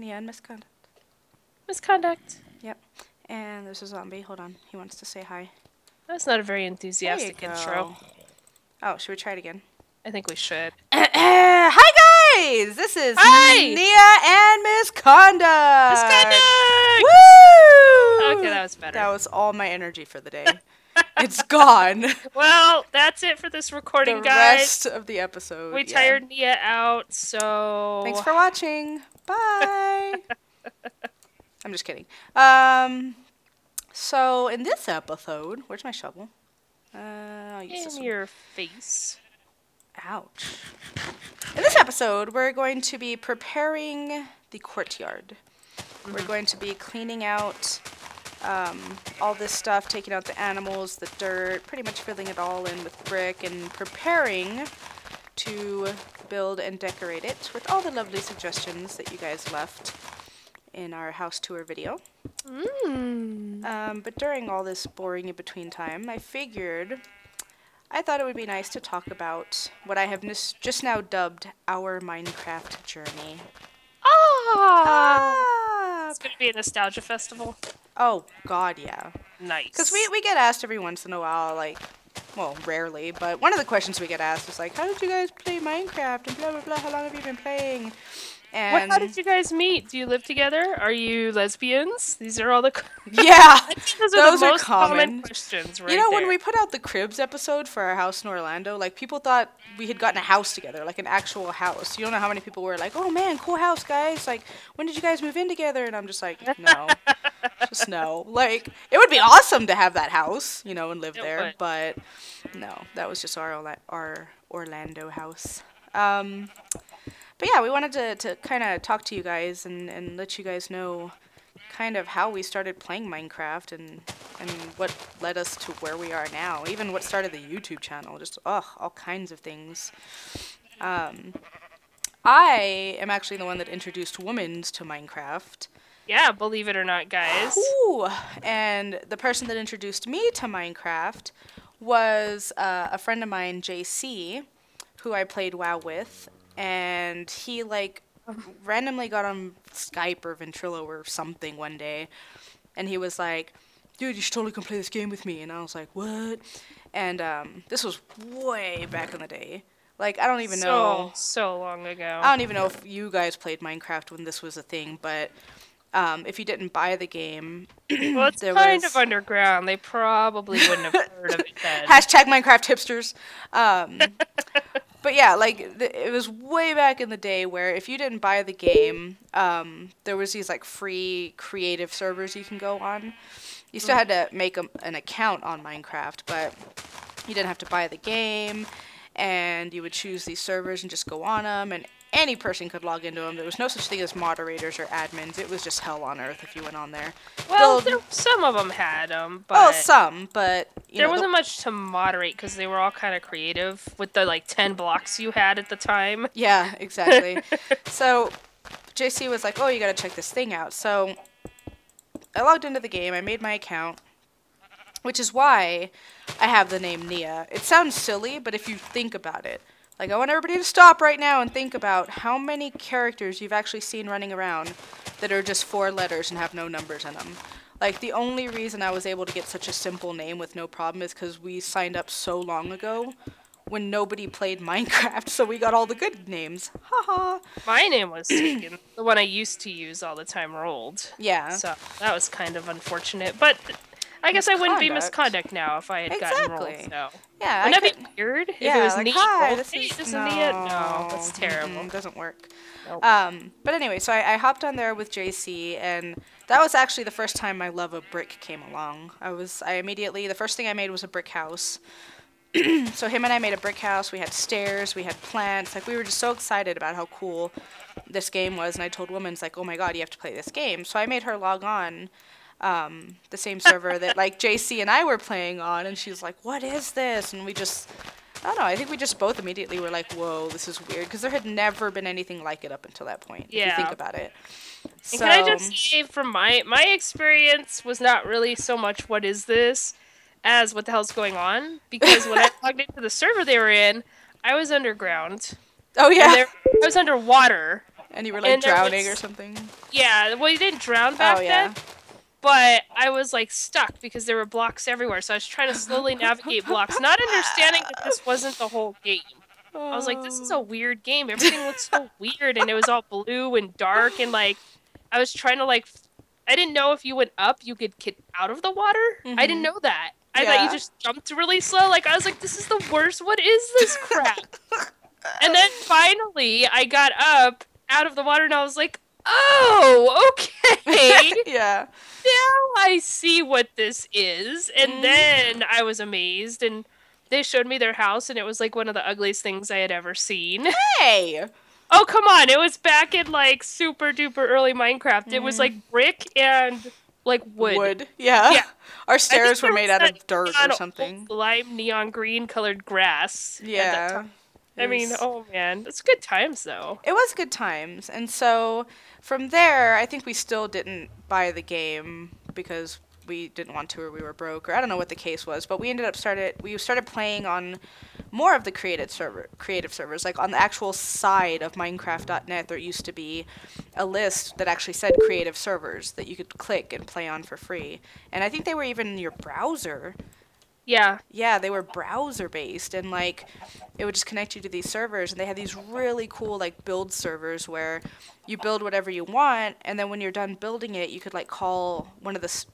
Nia and Misconduct. Misconduct. Yep. And there's a zombie. Hold on. He wants to say hi. That's not a very There you enthusiastic go. intro. Oh, should we try it again? I think we should. Hi guys! This is Hi! Nia and Misconduct! Misconduct! Woo! Okay, that was better. That was all my energy for the day. It's gone. Well, that's it for this recording, The guys. rest of the episode. We yeah. tired Nia out, so... Thanks for watching. Bye. I'm just kidding. So in this episode, where's my shovel? I'll use this In one. your face. Ouch. In this episode, we're going to be preparing the courtyard. We're going to be cleaning out all this stuff, taking out the animals, the dirt, pretty much filling it all in with brick and preparing to build and decorate it with all the lovely suggestions that you guys left in our house tour video. But during all this boring in-between time, I thought it would be nice to talk about what I have just now dubbed our Minecraft journey. It's going to be a nostalgia festival. Oh, God, yeah. Nice. Because we get asked every once in a while, like, well, rarely, but one of the questions we get asked is like, how did you guys play Minecraft and blah, blah, blah, how long have you been playing? And How did you guys meet? Do you live together? Are you lesbians? These are all the... yeah, I think those are those the are most common common. questions, right You know, there. when we put out the Cribs episode for our house in Orlando, like, people thought we had gotten a house together, like an actual house. You don't know how many people were like, oh man, cool house, guys. Like, when did you guys move in together? And I'm just like, no. Just no. Like, it would be awesome to have that house, you know, and live It there, would. but no, that was just our Orlando house. But yeah, we wanted to kind of talk to you guys and let you guys know kind of how we started playing Minecraft and what led us to where we are now. Even what started the YouTube channel. Just, all kinds of things. I am actually the one that introduced Womans to Minecraft. Yeah, believe it or not, guys. Ooh, and the person that introduced me to Minecraft was a friend of mine, JC, who I played WoW with. And he, like, randomly got on Skype or Ventrilo or something one day. And he was like, dude, you should totally come play this game with me. And I was like, what? And this was way back in the day. Like, I don't even know. So long ago. I don't even know if you guys played Minecraft when this was a thing. But if you didn't buy the game, Well, it's there kind was... of underground. They probably wouldn't have heard of it then. Hashtag Minecraft hipsters. But yeah, like, it was way back in the day where if you didn't buy the game, there was these, like, free creative servers you can go on. You still had to make an account on Minecraft, but you didn't have to buy the game, and you would choose these servers and just go on them, and any person could log into them. There was no such thing as moderators or admins. It was just hell on earth if you went on there. Well, some of them had them, but... Oh, some, but... There wasn't much to moderate because they were all kind of creative with the, like, 10 blocks you had at the time. Yeah, exactly. So, JC was like, oh, you gotta check this thing out. So, I logged into the game, I made my account, which is why I have the name Nia. It sounds silly, but if you think about it, like, I want everybody to stop right now and think about how many characters you've actually seen running around that are just 4 letters and have no numbers in them. Like, the only reason I was able to get such a simple name with no problem is because we signed up so long ago when nobody played Minecraft, so we got all the good names. Haha. My name was taken. The one I used to use all the time rolled. Yeah. So that was kind of unfortunate. But I guess I wouldn't be misconduct now if I had gotten rolled. So. Yeah. Wouldn't that be weird? Yeah, if it was like, neat hi, rolled, this hey, is... this is no. Nia? No, that's terrible. It doesn't work. Nope. But anyway, so I hopped on there with JC, and that was actually the first time my love of brick came along. The first thing I made was a brick house. So him and I made a brick house. We had stairs, we had plants. Like, we were just so excited about how cool this game was, and I told Woman's like, oh my god, you have to play this game. So I made her log on the same server that, like, JC and I were playing on, and she's like, what is this? And we just... I don't know, I think we just both immediately were like, whoa, this is weird, because there had never been anything like it up until that point, if you think about it. And can I just say, from my experience was not really so much what is this, as what the hell's going on, because when I logged into the server they were in, I was underground. Oh, yeah. I was underwater, And you were like drowning or something? Yeah, well, you didn't drown back then. But I was like stuck because there were blocks everywhere. So I was trying to slowly navigate blocks, not understanding that this wasn't the whole game. I was like, this is a weird game. Everything looks so weird, and it was all blue and dark, and like I was trying to like I didn't know if you went up you could get out of the water. I didn't know that. I thought you just jumped really slow. Like I was like, this is the worst. What is this crap? And then finally I got up out of the water and I was like, oh, okay. Yeah. Now I see what this is. And then I was amazed, and they showed me their house, and it was like one of the ugliest things I had ever seen. Hey! Oh, come on. It was back in like super duper early Minecraft. It was like brick and like wood. Yeah. Our stairs were made out of dirt or something. Lime neon green colored grass. Yeah. I mean, oh man, it's good times though. It was good times. And so from there, I think we still didn't buy the game because we didn't want to, or we were broke, or I don't know what the case was, but we started playing on more of the creative servers, like on the actual side of Minecraft.net. There used to be a list that actually said creative servers that you could click and play on for free, and I think they were even in your browser. Yeah, they were browser based, and like it would just connect you to these servers, and they had these really cool like build servers where you build whatever you want, and then when you're done building it, you could like call one of the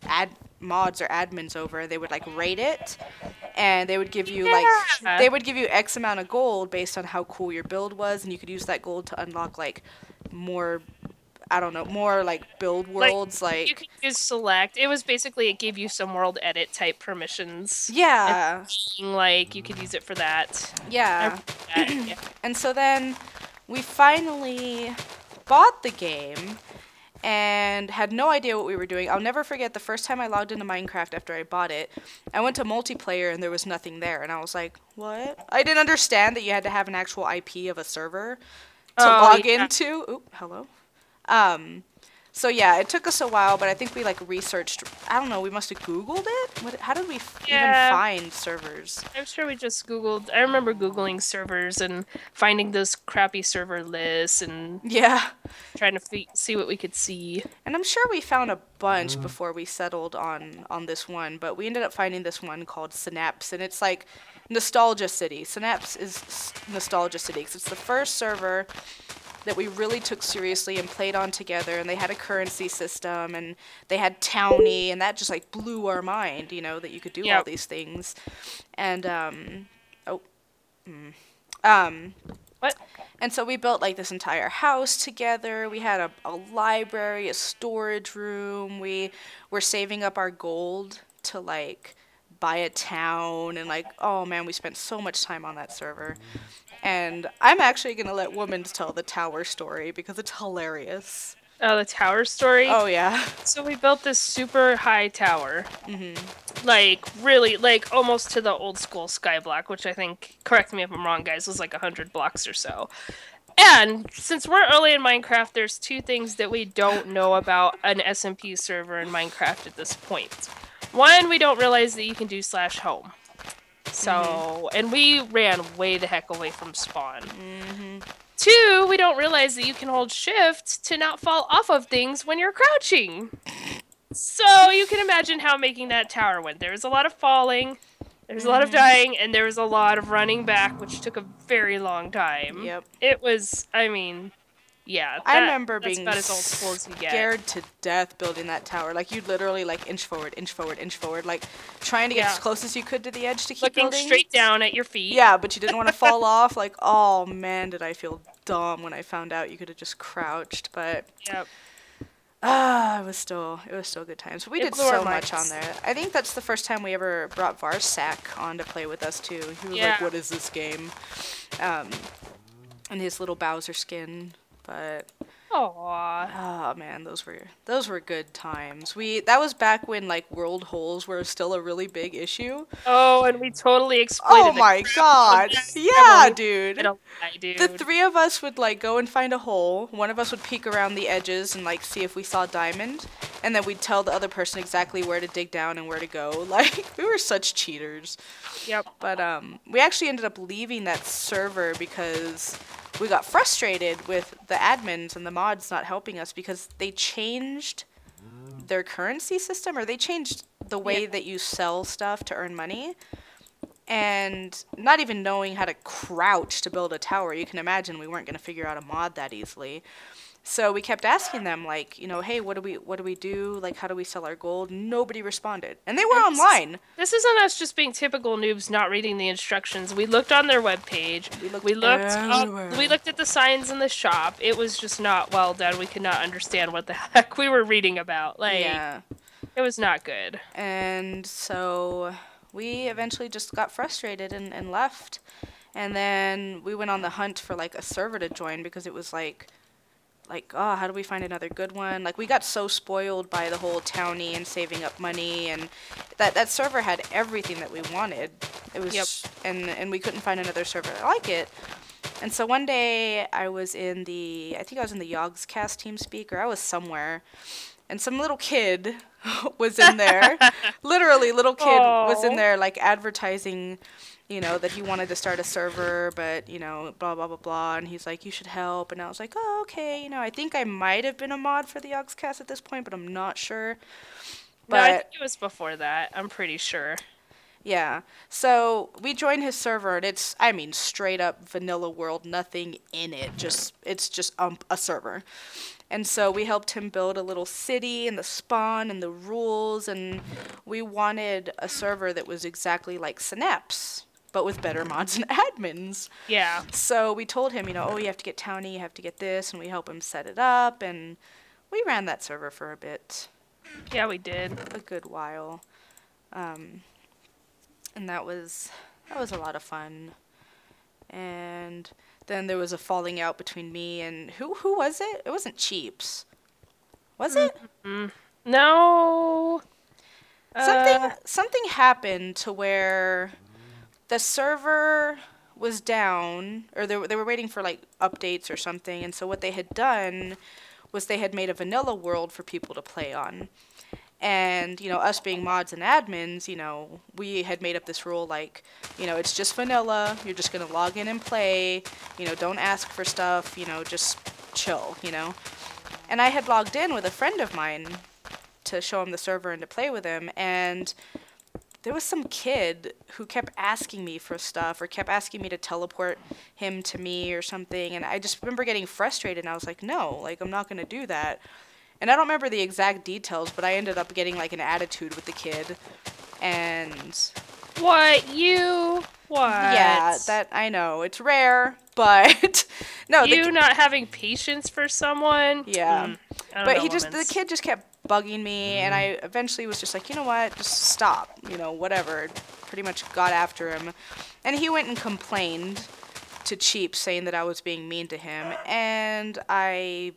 mods or admins over, and they would like rate it, and they would give you X amount of gold based on how cool your build was, and you could use that gold to unlock like more, I don't know, more like build worlds. Like you could use select. It was basically, it gave you some world edit type permissions. Yeah. And, like you could use it for that. Yeah. And so then we finally bought the game and had no idea what we were doing. I'll never forget the first time I logged into Minecraft after I bought it. I went to multiplayer and there was nothing there, and I was like, what? I didn't understand that you had to have an actual IP of a server to log into. Ooh, hello. So yeah, it took us a while, but I think we like researched, I don't know, we must have Googled it? How did we even find servers? I'm sure we just Googled, I remember Googling servers and finding those crappy server lists and trying to see what we could see. And I'm sure we found a bunch before we settled on this one, but we ended up finding this one called Synapse, and it's like Nostalgia City. Synapse is Nostalgia City because it's the first server that we really took seriously and played on together, and they had a currency system, and they had Townie, and that just like blew our mind, you know, that you could do all these things. And what? And so we built like this entire house together. We had a library, a storage room. We were saving up our gold to like buy a town, and like, oh man, we spent so much time on that server. And I'm actually going to let Woman tell the tower story because it's hilarious. Oh, the tower story? Oh, yeah. So we built this super high tower. Like, really, like, almost to the old school skyblock, which I think, correct me if I'm wrong, guys, was like 100 blocks or so. And since we're early in Minecraft, there's two things that we don't know about an SMP server in Minecraft at this point. One, we don't realize that you can do /home. So, and we ran way the heck away from spawn. Two, we don't realize that you can hold shift to not fall off of things when you're crouching. So, you can imagine how making that tower went. There was a lot of falling, there was a lot of dying, and there was a lot of running back, which took a very long time. Yep. It was, I mean, yeah. I remember being about as old school as you get. Scared to death building that tower. Like, you'd literally, like, inch forward, inch forward, inch forward, like, trying to get as close as you could to the edge to keep building. Looking straight down at your feet. Yeah, but you didn't want to fall off. Like, oh, man, did I feel dumb when I found out you could have just crouched. But, yep. it was still good times. But we did so much on there. I think that's the first time we ever brought Varsack on to play with us, too. He was like, what is this game? And his little Bowser skin. But oh man, those were good times. That was back when like world holes were still a really big issue. Oh, and we totally exploited. Oh my god, yeah, dude. Dude. The three of us would like go and find a hole. One of us would peek around the edges and like see if we saw diamond, And then we'd tell the other person exactly where to dig down and where to go. Like, we were such cheaters. Yep. But we actually ended up leaving that server because we got frustrated with the admins and the mods not helping us because they changed their currency system, or they changed the way that you sell stuff to earn money. And not even knowing how to crouch to build a tower, you can imagine we weren't going to figure out a mod that easily. So we kept asking them, like, you know, hey, what do we do? Like, how do we sell our gold? Nobody responded. And they were online. This isn't us just being typical noobs not reading the instructions. We looked on their webpage. We looked at the signs in the shop. It was just not well done. We could not understand what the heck we were reading about. Like, yeah. It was not good. And so we eventually just got frustrated and left. And then we went on the hunt for, like, a server to join because it was like, oh, how do we find another good one? Like, we got so spoiled by the whole townie and saving up money, and that server had everything that we wanted. It was, and we couldn't find another server like it. And so one day I was in the, I think I was in the Yogscast TeamSpeak, or I was somewhere, and some little kid was in there. Literally, little kid was in there, like, advertising, you know, that he wanted to start a server, but, you know, blah, blah, blah, blah. And he's like, you should help. And I was like, oh, okay. You know, I think I might have been a mod for the Yogscast at this point, but I'm not sure. But no, I think it was before that. I'm pretty sure. Yeah. So we joined his server, and it's, I mean, straight up vanilla world, nothing in it. It's just a server. And so we helped him build a little city and the spawn and the rules, and we wanted a server that was exactly like Synapse, but with better mods and admins. Yeah. So we told him, you know, oh, you have to get townie, you have to get this, and we help him set it up, and we ran that server for a bit. Yeah, we did. A good while. And that was a lot of fun. And then there was a falling out between me and who was it? It wasn't Cheeps. Was it? No. Something happened to where the server was down, or they were waiting for, like, updates or something, and so what they had done was they had made a vanilla world for people to play on. And, you know, us being mods and admins, you know, we had made up this rule, like, you know, it's just vanilla, you're just going to log in and play, you know, don't ask for stuff, you know, just chill, you know. And I had logged in with a friend of mine to show him the server and to play with him, and there was some kid who kept asking me for stuff, or kept asking me to teleport him to me or something, and I just remember getting frustrated, and I was like, no, like, I'm not going to do that. And I don't remember the exact details, but I ended up getting, like, an attitude with the kid. And What? Yeah, that, I know. It's rare, but no. You not having patience for someone? Yeah. But the kid just kept bugging me, and I eventually was just like, you know what? Just stop. You know, whatever. Pretty much got after him. And he went and complained to Cheap, saying that I was being mean to him, and I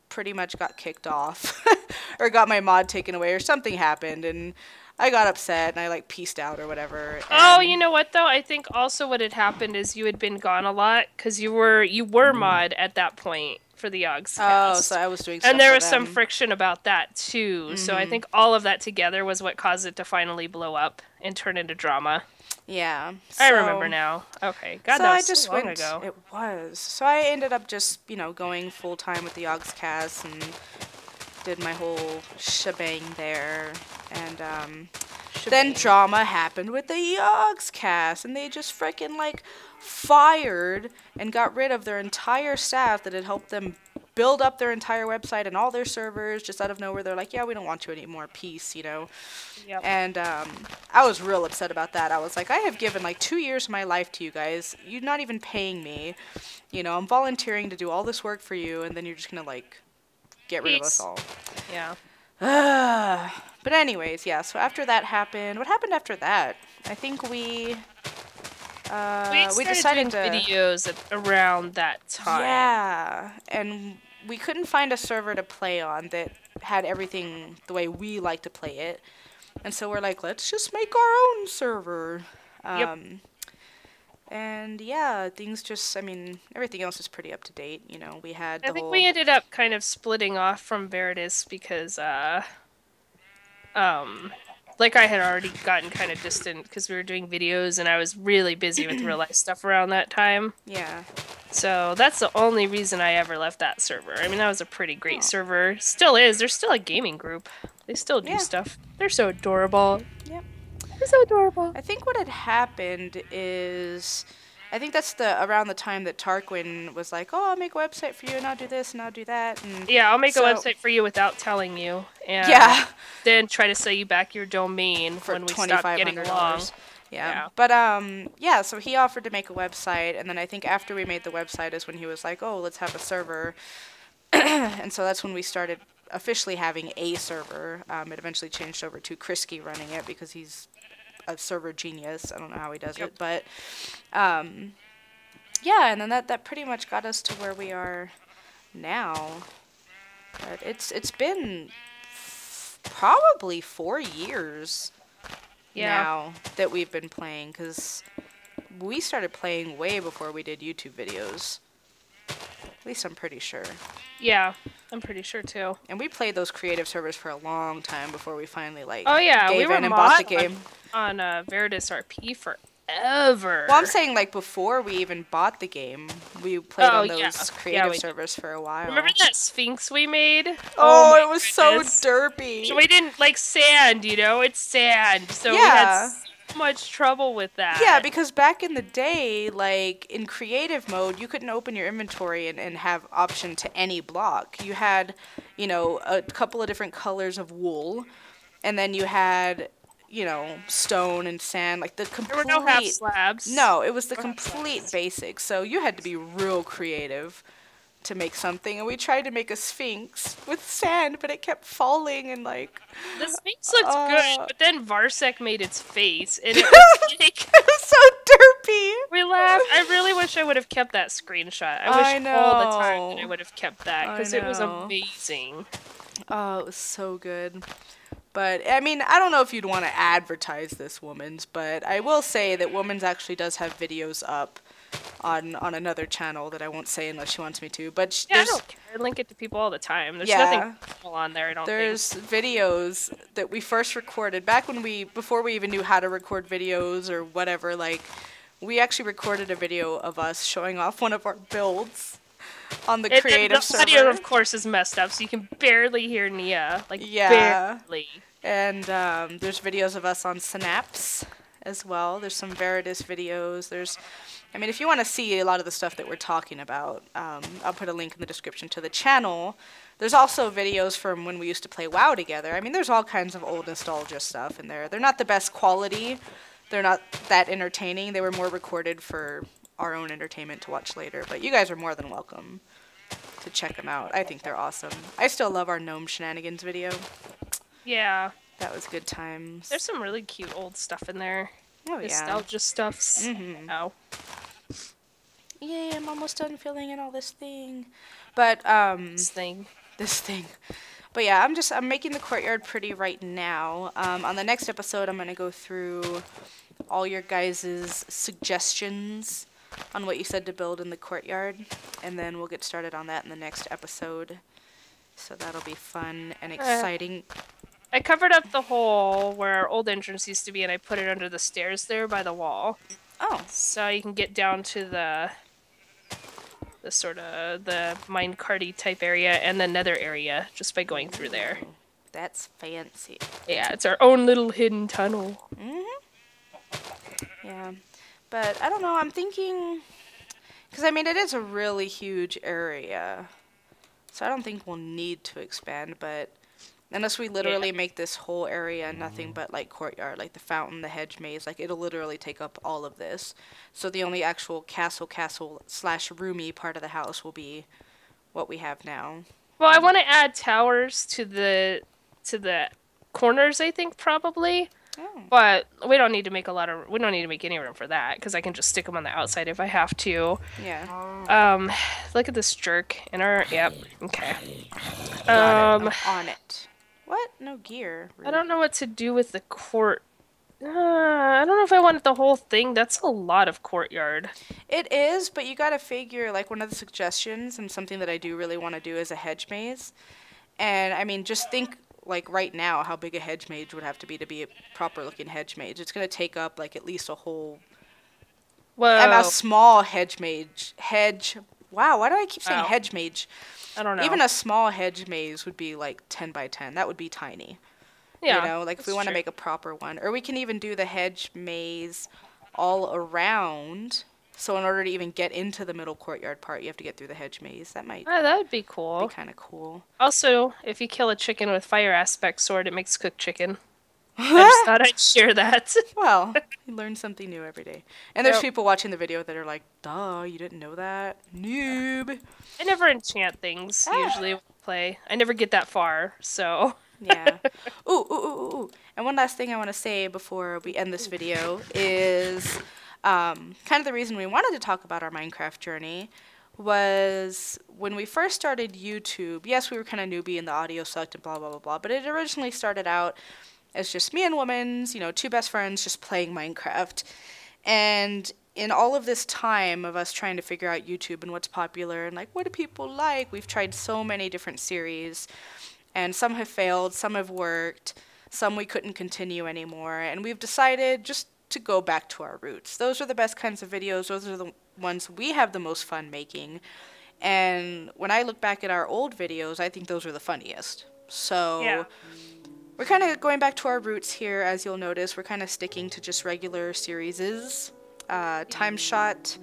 pretty much got kicked off or got my mod taken away, or something happened, and I got upset and I, like, peaced out or whatever. Oh, you know what though? I think also what had happened is you had been gone a lot because you were mod at that point for the Yogscast. Oh, so I was doing stuff and there for was them. some friction about that too. So I think all of that together was what caused it to finally blow up and turn into drama. Yeah. I remember now. Okay. God, that was so long ago. It was. So I ended up just, you know, going full time with the Yogscast and did my whole shebang there. And then drama happened with the Yogscast, and they just freaking, like, fired and got rid of their entire staff that had helped them build up their entire website and all their servers. Just out of nowhere, they're like, yeah, we don't want you anymore, peace, you know. Yep. And I was real upset about that. I was like, I have given, like, 2 years of my life to you guys. You're not even paying me. You know, I'm volunteering to do all this work for you, and then you're just gonna, like, get rid of us all. Yeah. But anyways, yeah, so after that happened, what happened after that? I think we decided doing videos around that time. Yeah, and we couldn't find a server to play on that had everything the way we like to play it. And so we're like, let's just make our own server. Yep. And yeah, things just, I mean, everything else is pretty up to date. You know, we had I think we ended up kind of splitting off from Veritas because Like I had already gotten kind of distant because we were doing videos and I was really busy with real life stuff around that time. Yeah. So that's the only reason I ever left that server. I mean, that was a pretty great Oh. server. Still is. There's still a gaming group. They still do stuff. They're so adorable. Yep. They're so adorable. I think what had happened is, I think that's around the time that Tarquin was like, "Oh, I'll make a website for you, and I'll do this, and I'll do that." And yeah, I'll make a website for you without telling you. And then try to sell you back your domain for when we stop getting along. Yeah. But yeah, so he offered to make a website, and then I think after we made the website is when he was like, "Oh, let's have a server." And so that's when we started officially having a server. It eventually changed over to Krisky running it because he's a server genius. I don't know how he does it, but yeah, and then that pretty much got us to where we are now. But it's been probably 4 years now that we've been playing, because we started playing way before we did YouTube videos. At least I'm pretty sure. Yeah, I'm pretty sure too. And we played those creative servers for a long time before we finally we were in and bought the game. On Veritas RP forever. Well, I'm saying like before we even bought the game, we played on those creative servers for a while. Remember that Sphinx we made? Oh, it was so derpy. So we didn't like sand, you know? It's sand. So we had so much trouble with that. Yeah, because back in the day, like in creative mode, you couldn't open your inventory and have option to any block. You had, you know, a couple of different colors of wool, and then you had, you know, stone and sand, like the complete... There were no half slabs. No, it was the complete basics, so you had to be real creative to make something, and we tried to make a sphinx with sand, but it kept falling, and like... The sphinx looked good, but then Varsek made its face, and it was like... it was so derpy! We laughed. I really wish I would have kept that screenshot. I wish all the time that I would have kept that, because it was amazing. Oh, it was so good. But, I mean, I don't know if you'd want to advertise this Woman's, but I will say that Woman's actually does have videos up on another channel that I won't say unless she wants me to. But I don't care. I link it to people all the time. There's nothing personal on there, I don't think. There's videos that we first recorded back when before we even knew how to record videos or whatever, like, we actually recorded a video of us showing off one of our builds on the creative server. The audio, of course, is messed up, so you can barely hear Nia. Like, barely. And there's videos of us on Synapse as well. There's some Veritas videos. I mean, if you want to see a lot of the stuff that we're talking about, I'll put a link in the description to the channel. There's also videos from when we used to play WoW together. I mean, there's all kinds of old nostalgia stuff in there. They're not the best quality. They're not that entertaining. They were more recorded for our own entertainment to watch later. But you guys are more than welcome to check them out. I think they're awesome. I still love our gnome shenanigans video. Yeah. That was good times. There's some really cute old stuff in there. Oh, yeah. Nostalgia stuffs. Mm-hmm. Oh. Yay, I'm almost done filling in all this thing. But, This thing. But yeah, I'm making the courtyard pretty right now. On the next episode, I'm going to go through all your guys' suggestions on what you said to build in the courtyard. And then we'll get started on that in the next episode. So that'll be fun and exciting. I covered up the hole where our old entrance used to be, and I put it under the stairs there by the wall. Oh. So you can get down to the sort of the minecarty type area and the nether area just by going through there. That's fancy. Yeah, it's our own little hidden tunnel. Yeah. But I don't know, I'm thinking... Because, I mean, it is a really huge area. So I don't think we'll need to expand, but... Unless we literally make this whole area nothing but, like, courtyard, like the fountain, the hedge maze, like, it'll literally take up all of this. So the only actual castle/roomy part of the house will be what we have now. Well, I want to add towers to the corners, I think, probably. Oh. But we don't need to make we don't need to make any room for that, because I can just stick them on the outside if I have to. Yeah. Look at this jerk in our, yep, okay. On it. What? No gear. I don't know what to do with the court. I don't know if I want the whole thing. That's a lot of courtyard. It is, but you gotta figure, like, one of the suggestions, and something that I do really want to do is a hedge maze. And, I mean, just think like right now, how big a hedge mage would have to be a proper looking hedge mage. It's gonna take up like at least a whole. I'm a Whoa. small hedge mage. Wow, why do I keep saying Wow. hedge mage? I don't know. Even a small hedge maze would be like 10 by 10. That would be tiny. Yeah. You know, like if we want to make a proper one. Or we can even do the hedge maze all around. So in order to even get into the middle courtyard part, you have to get through the hedge maze. That might That would be be cool. kind of cool. Also, if you kill a chicken with fire aspect sword, it makes cooked chicken. I just thought I'd share that. Well, you learn something new every day. And there's Yep. people watching the video that are like, duh, you didn't know that? Noob. I never enchant things, usually, when I play. I never get that far, so... Yeah. Ooh. And one last thing I want to say before we end this video is kind of the reason we wanted to talk about our Minecraft journey was when we first started YouTube. Yes, we were kind of newbie and the audio sucked and blah, blah, blah, blah. But it originally started out as just me and Woman's, you know, two best friends just playing Minecraft. And in all of this time of us trying to figure out YouTube and what's popular and like, what do people like? We've tried so many different series. And some have failed, some have worked, some we couldn't continue anymore. And we've decided just to go back to our roots. Those are the best kinds of videos. Those are the ones we have the most fun making. And when I look back at our old videos, I think those are the funniest. So Yeah. we're kind of going back to our roots here. As you'll notice, we're kind of sticking to just regular series. Timeshot,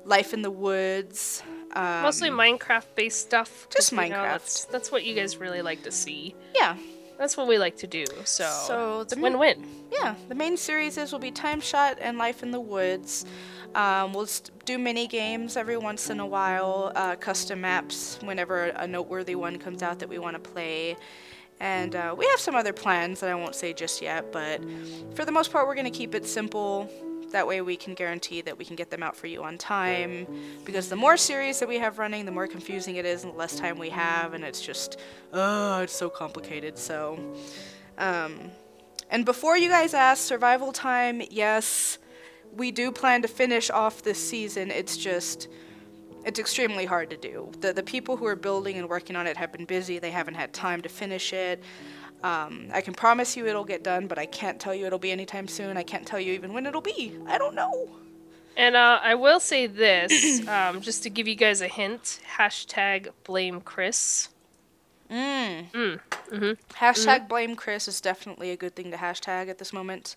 Life in the Woods. Mostly Minecraft-based stuff. Just 'cause, you know, Minecraft. that's what you guys really like to see. Yeah. That's what we like to do, so the it's win-win. Yeah, the main series will be Timeshot and Life in the Woods. We'll do mini games every once in a while, custom maps whenever a noteworthy one comes out that we want to play. And we have some other plans that I won't say just yet, but for the most part, we're going to keep it simple. That way we can guarantee that we can get them out for you on time. Because the more series that we have running, the more confusing it is and the less time we have. And it's just, it's so complicated. So, and before you guys ask, survival time, yes, we do plan to finish off this season. It's just, it's extremely hard to do. The people who are building and working on it have been busy. They haven't had time to finish it. I can promise you it'll get done, but I can't tell you it'll be anytime soon. I can't tell you even when it'll be. I don't know. And I will say this, just to give you guys a hint, hashtag blame Chris. Hashtag blame Chris is definitely a good thing to hashtag at this moment.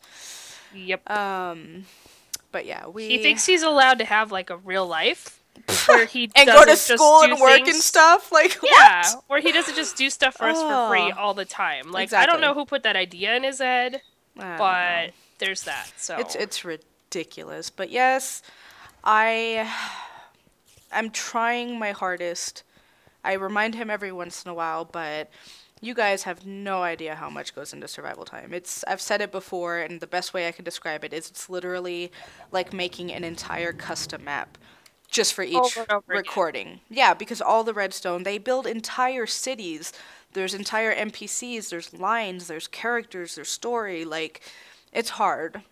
Yep. But yeah, He thinks he's allowed to have like a real life where he and go to school and work and stuff. Like, yeah, what? where he doesn't just do stuff for us for free all the time. Like, I don't know who put that idea in his head, but there's that. So it's ridiculous. But yes, I'm trying my hardest. I remind him every once in a while, but you guys have no idea how much goes into survival time. I've said it before, and the best way I can describe it is it's literally like making an entire custom map just for each recording. Again. Yeah, because all the redstone, they build entire cities. There's entire NPCs, there's lines, there's characters, there's story. Like, it's hard.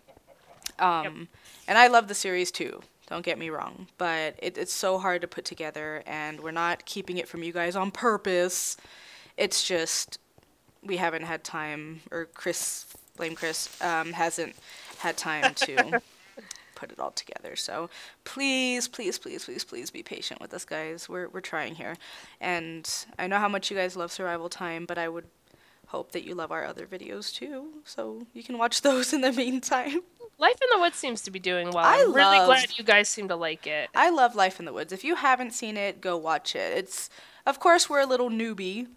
And I love the series too. Don't get me wrong. But it's so hard to put together, and we're not keeping it from you guys on purpose. It's just we haven't had time, or blame Chris, hasn't had time to put it all together. So please be patient with us, guys. We're trying here. And I know how much you guys love survival time, but I would hope that you love our other videos too, so you can watch those in the meantime. Life in the Woods seems to be doing well. I'm really glad you guys seem to like it. I love Life in the Woods. If you haven't seen it, go watch it. It's, of course, we're a little newbie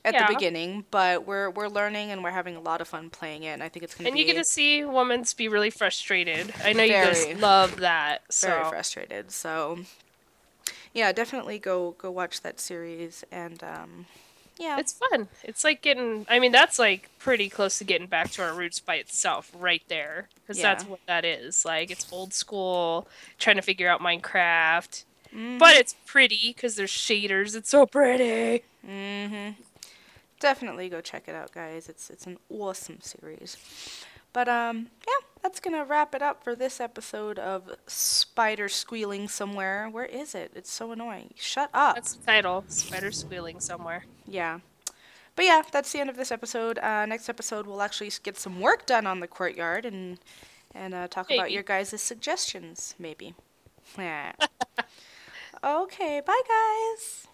at the beginning, but we're learning and we're having a lot of fun playing it, and I think it's going to be... And you get to see Woman's be really frustrated. I know you guys love that. So. Very frustrated. So, yeah, definitely go watch that series, and yeah. It's fun. It's like getting... I mean, that's like pretty close to getting back to our roots by itself right there. Because that's what that is. Like, it's old school, trying to figure out Minecraft. But it's pretty because there's shaders. It's so pretty. Definitely go check it out, guys. It's an awesome series. But yeah, that's gonna wrap it up for this episode of Spider Squealing Somewhere. Where is it? It's so annoying. Shut up. That's the title. Spider Squealing Somewhere. Yeah. But yeah, that's the end of this episode. Next episode, we'll actually get some work done on the courtyard and talk about Maybe. your guys' suggestions, maybe. Yeah. Okay, bye guys.